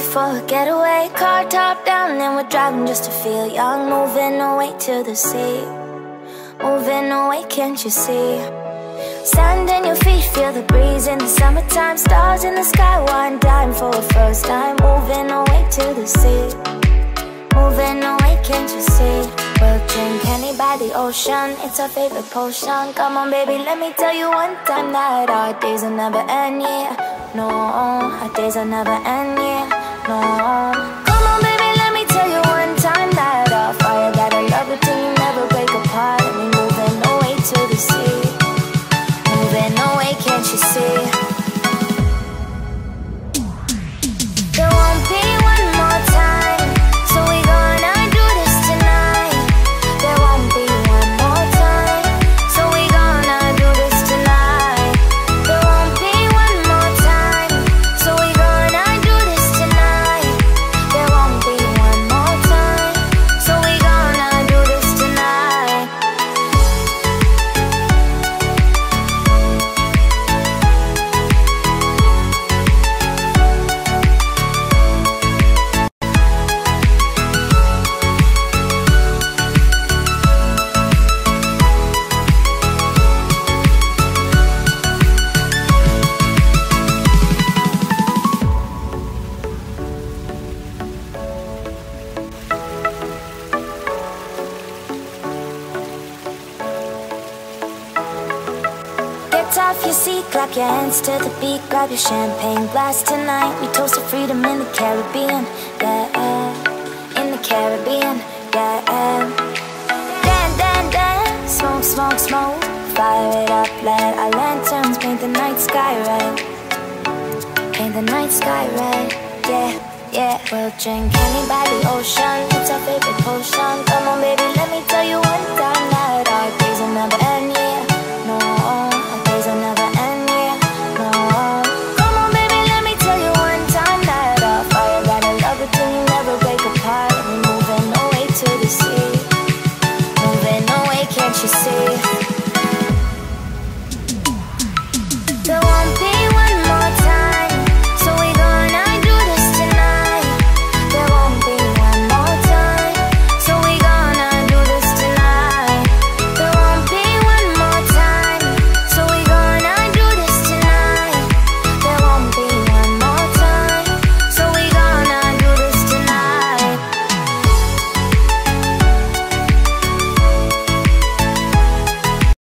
for a getaway. Car top down and we're driving just to feel young. Moving away to the sea, moving away, can't you see? Sand in your feet, feel the breeze in the summertime. Stars in the sky, one dime for a first time. Moving away to the sea, moving away, can't you see? We'll drink honey by the ocean, it's our favorite potion. Come on baby, let me tell you one time that our days will never end, yeah. No, our days will never end, yeah. No. Come on baby, let me tell you one time that our fire, that our love between never break apart. And we moving away to the sea, moving away, can't you see? There won't be one more time, so we gonna do this tonight. There won't be one more time, so we gonna do this tonight. There won't be one more time, so we gonna do this tonight. There won't be one more time, so we gonna do this tonight. Get off your seat, clap your hands to the beat. Grab your champagne glass tonight. We toast to freedom in the Caribbean, yeah. In the Caribbean, yeah. Dan, dan, dan, smoke, smoke, smoke. Fire it up, let our lanterns paint the night sky red. Paint the night sky red, yeah, yeah. We'll drink honey by the ocean, it's our favorite